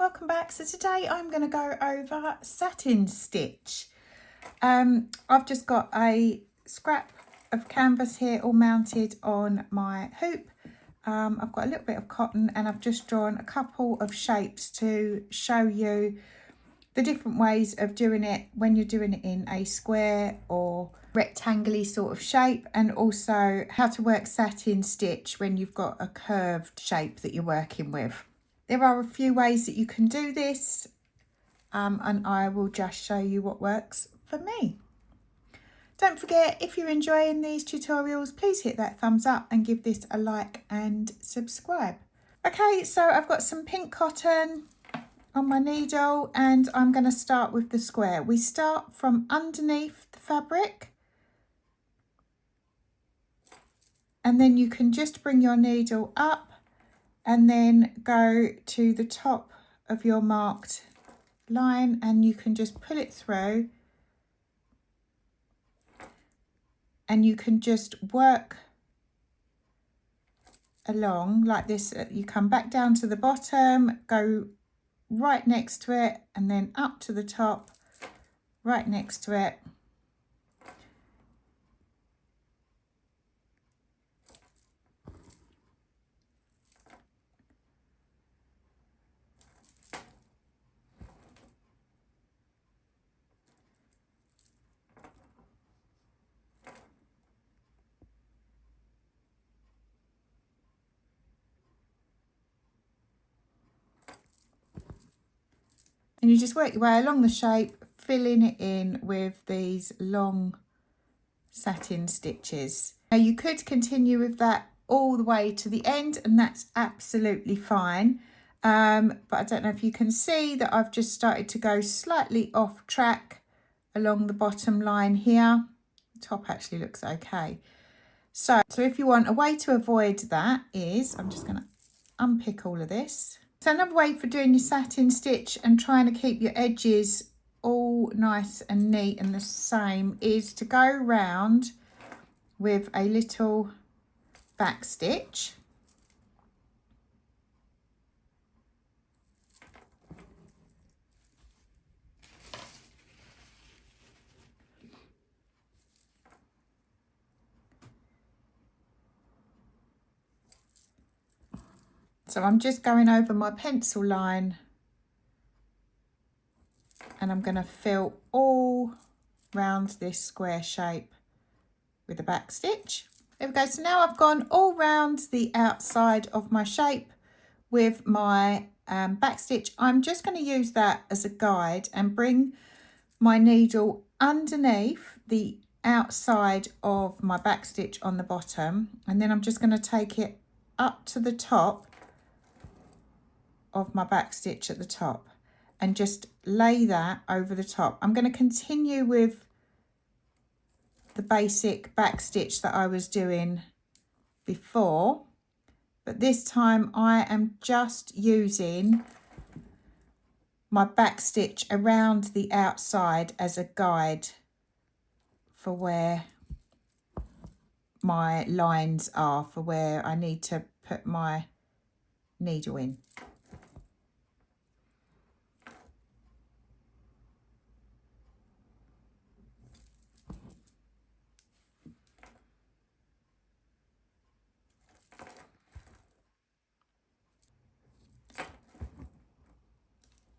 welcome back. So today I'm going to go over satin stitch. I've just got a scrap of canvas here all mounted on my hoop. I've got a little bit of cotton and I've just drawn a couple of shapes to show you the different ways of doing it when you're doing it in a square or rectangular sort of shape, and also how to work satin stitch when you've got a curved shape that you're working with. There are a few ways that you can do this, and I will just show you what works for me. Don't forget, if you're enjoying these tutorials, please hit that thumbs up and give this a like and subscribe. Okay, so I've got some pink cotton on my needle and I'm going to start with the square. We start from underneath the fabric and then you can just bring your needle up and then go to the top of your marked line and you can just pull it through and you can just work along like this. You come back down to the bottom, go right next to it and then up to the top, right next to it. And you just work your way along the shape, filling it in with these long satin stitches. Now you could continue with that all the way to the end and that's absolutely fine. But I don't know if you can see that I've just started to go slightly off track along the bottom line here. The top actually looks okay. So if you want a way to avoid that is, I'm just going to unpick all of this. So another way for doing your satin stitch and trying to keep your edges all nice and neat and the same is to go round with a little back stitch. So I'm just going over my pencil line and I'm going to fill all round this square shape with a back stitch. There we go. So now I've gone all round the outside of my shape with my back stitch. I'm just going to use that as a guide and bring my needle underneath the outside of my back stitch on the bottom, and then I'm just going to take it up to the top of my back stitch at the top and just lay that over the top. I'm going to continue with the basic back stitch that I was doing before, but this time I am just using my back stitch around the outside as a guide for where my lines are, for where I need to put my needle in.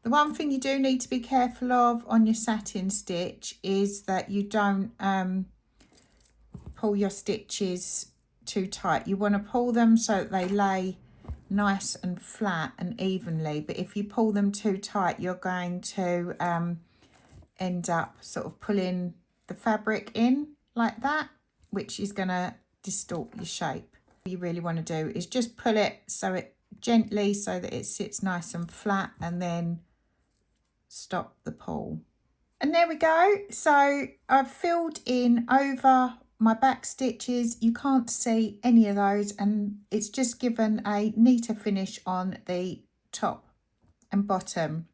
The one thing you do need to be careful of on your satin stitch is that you don't pull your stitches too tight. You want to pull them so that they lay nice and flat and evenly, but if you pull them too tight you're going to end up sort of pulling the fabric in like that, which is going to distort your shape. What you really want to do is just pull it so it gently so that it sits nice and flat, and then stop the pull. And there we go. So I've filled in over my back stitches. You can't see any of those, and it's just given a neater finish on the top and bottom.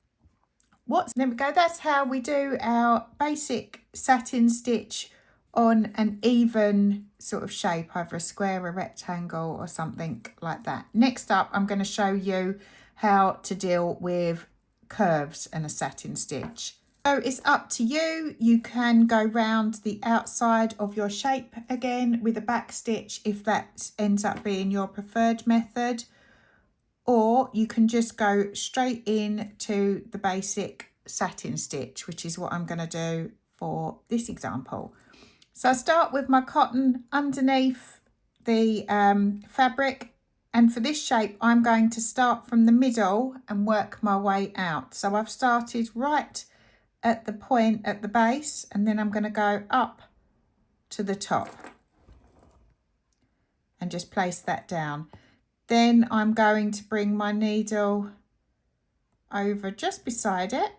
There we go. That's how we do our basic satin stitch on an even sort of shape, either a square, a rectangle or something like that. Next up, I'm going to show you how to deal with curves and a satin stitch. So it's up to you. You can go round the outside of your shape again with a back stitch if that ends up being your preferred method, or you can just go straight in to the basic satin stitch, which is what I'm going to do for this example. So I start with my cotton underneath the fabric, and for this shape I'm going to start from the middle and work my way out. So I've started right at the point at the base, and then I'm going to go up to the top and just place that down. Then I'm going to bring my needle over just beside it,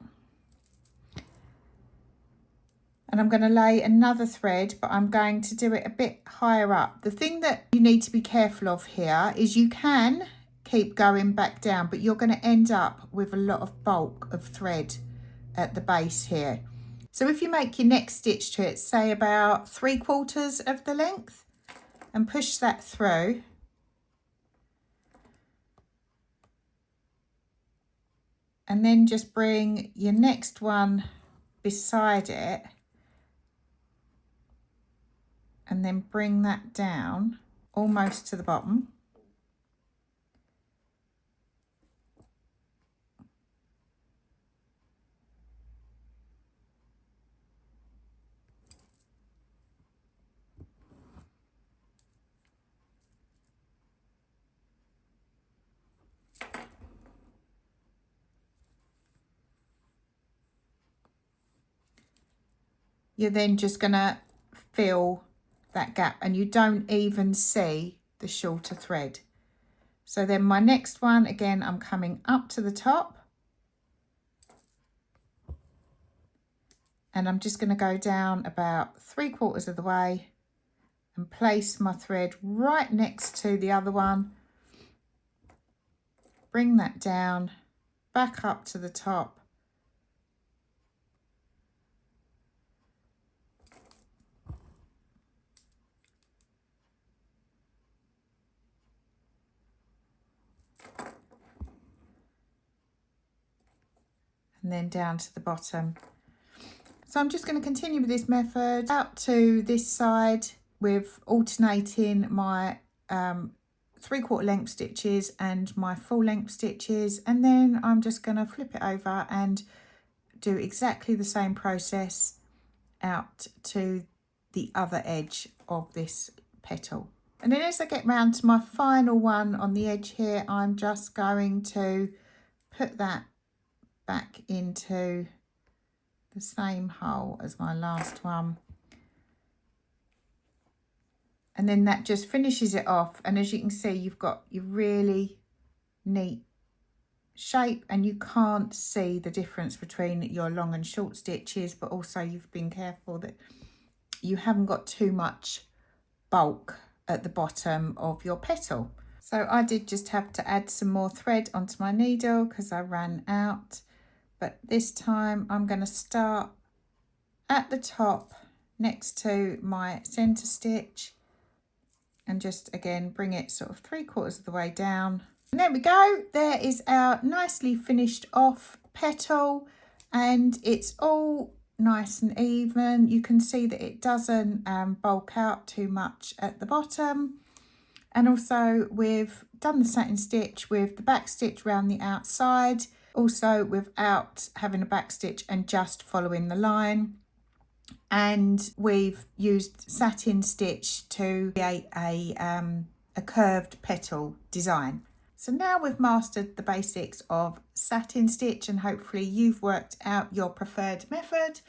and I'm going to lay another thread, but I'm going to do it a bit higher up. The thing that you need to be careful of here is you can keep going back down, but you're going to end up with a lot of bulk of thread at the base here. So if you make your next stitch to it, say about 3/4 of the length, and push that through, and then just bring your next one beside it, and then bring that down almost to the bottom. You're then just going to fill that gap, and you don't even see the shorter thread. So then my next one, again, I'm coming up to the top, and I'm just going to go down about 3/4 of the way and place my thread right next to the other one. Bring that down, back up to the top, and then down to the bottom. So I'm just going to continue with this method out to this side with alternating my 3/4 length stitches and my full length stitches, and then I'm just going to flip it over and do exactly the same process out to the other edge of this petal. And then as I get round to my final one on the edge here, I'm just going to put that back into the same hole as my last one, and then that just finishes it off. And as you can see, you've got your really neat shape, and you can't see the difference between your long and short stitches, but also you've been careful that you haven't got too much bulk at the bottom of your petal. So I did just have to add some more thread onto my needle because I ran out. But this time I'm going to start at the top next to my center stitch and just again bring it sort of 3/4 of the way down. And there we go. There is our nicely finished off petal, and it's all nice and even. You can see that it doesn't bulk out too much at the bottom. And also we've done the satin stitch with the back stitch around the outside, also without having a back stitch and just following the line. And we've used satin stitch to create a curved petal design. So now we've mastered the basics of satin stitch, and hopefully you've worked out your preferred method.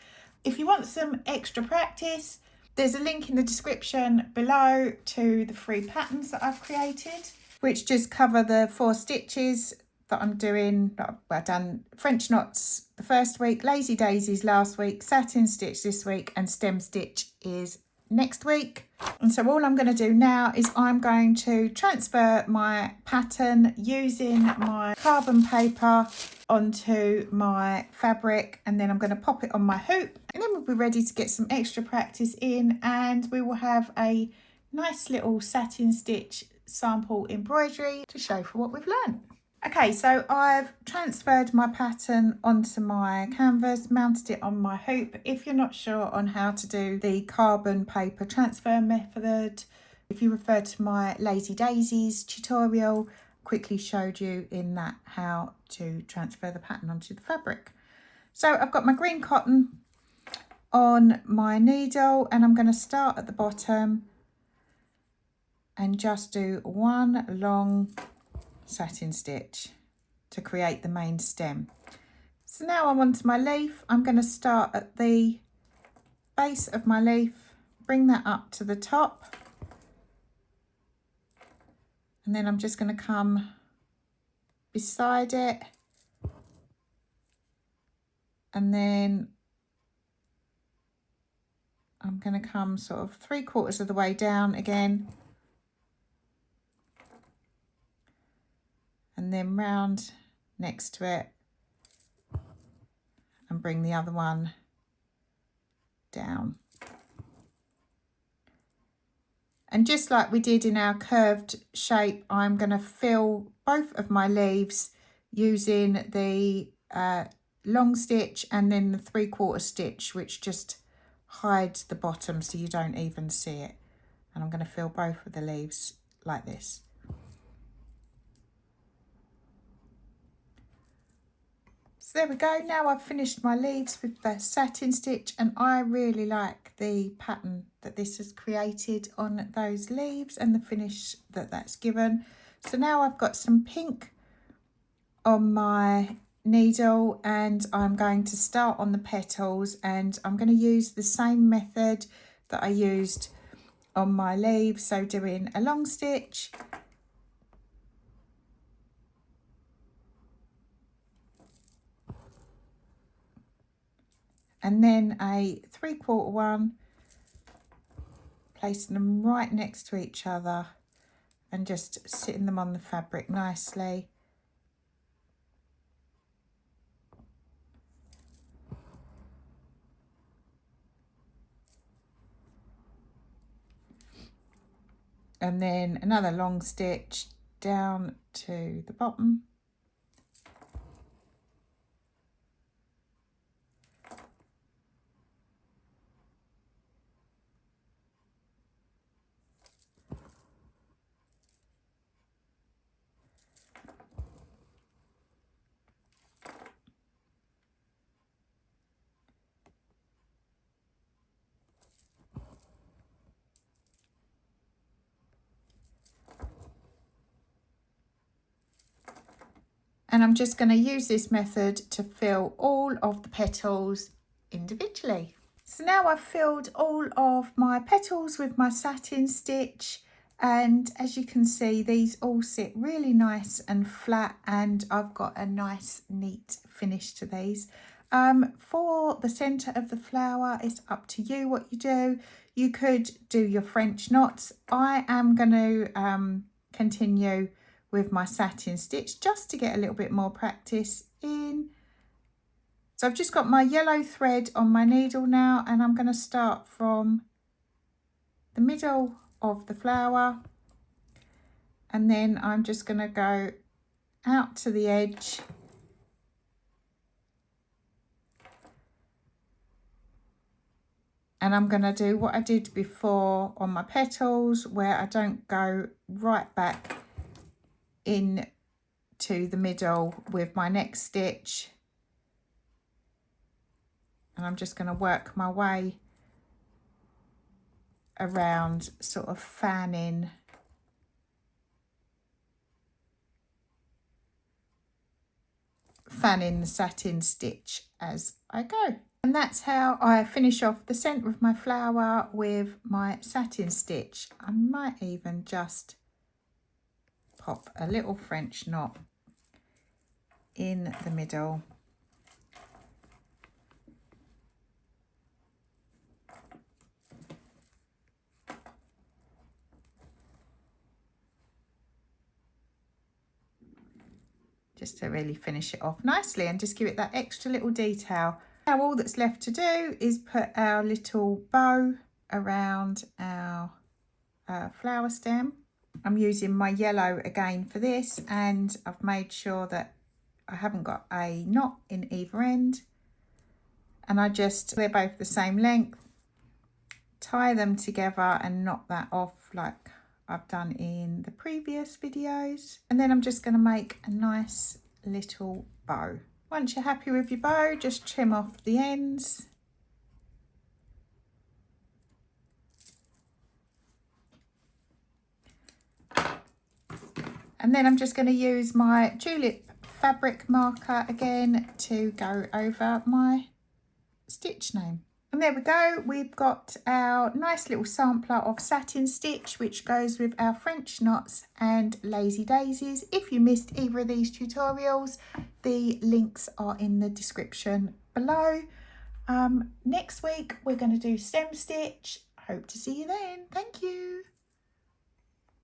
If you want some extra practice, there's a link in the description below to the free patterns that I've created, which just cover the 4 stitches that I'm doing. I've done French knots the first week, lazy daisies last week, satin stitch this week, and stem stitch is next week. And so all I'm going to do now is I'm going to transfer my pattern using my carbon paper onto my fabric, and then I'm going to pop it on my hoop, and then we'll be ready to get some extra practice in, and we will have a nice little satin stitch sample embroidery to show for what we've learned. Okay, so I've transferred my pattern onto my canvas, mounted it on my hoop. If you're not sure on how to do the carbon paper transfer method, if you refer to my Lazy Daisies tutorial, quickly showed you in that how to transfer the pattern onto the fabric. So I've got my green cotton on my needle and I'm going to start at the bottom and just do one long satin stitch to create the main stem. So now I'm onto my leaf. I'm going to start at the base of my leaf, bring that up to the top, and then I'm just going to come beside it, and then I'm going to come sort of 3/4 of the way down again, and then round next to it and bring the other one down. And just like we did in our curved shape, I'm going to fill both of my leaves using the long stitch and then the 3/4 stitch, which just hides the bottom so you don't even see it. And I'm going to fill both of the leaves like this. So there we go. Now I've finished my leaves with the satin stitch, and I really like the pattern that this has created on those leaves and the finish that that's given. So now I've got some pink on my needle and I'm going to start on the petals, and I'm going to use the same method that I used on my leaves. So doing a long stitch, and then a 3/4 one, placing them right next to each other and just sitting them on the fabric nicely. And then another long stitch down to the bottom. And I'm just going to use this method to fill all of the petals individually. So now I've filled all of my petals with my satin stitch, and as you can see, these all sit really nice and flat, and I've got a nice neat finish to these. For the centre of the flower, it's up to you what you do. You could do your French knots. I am going to continue with my satin stitch just to get a little bit more practice in. So I've just got my yellow thread on my needle now, and I'm going to start from the middle of the flower, and then I'm just going to go out to the edge and I'm going to do what I did before on my petals, where I don't go right back in to the middle with my next stitch, and I'm just going to work my way around, sort of fanning the satin stitch as I go. And that's how I finish off the centre of my flower with my satin stitch. I might even just pop a little French knot in the middle. Just to really finish it off nicely and just give it that extra little detail. Now all that's left to do is put our little bow around our flower stem. I'm using my yellow again for this, and I've made sure that I haven't got a knot in either end, and they're both the same length, tie them together and knot that off like I've done in the previous videos. And then I'm just going to make a nice little bow. Once you're happy with your bow, just trim off the ends. And then I'm just going to use my tulip fabric marker again to go over my stitch name. And there we go, we've got our nice little sampler of satin stitch, which goes with our French knots and lazy daisies. If you missed either of these tutorials, the links are in the description below. Next week we're going to do stem stitch. Hope to see you then. Thank you.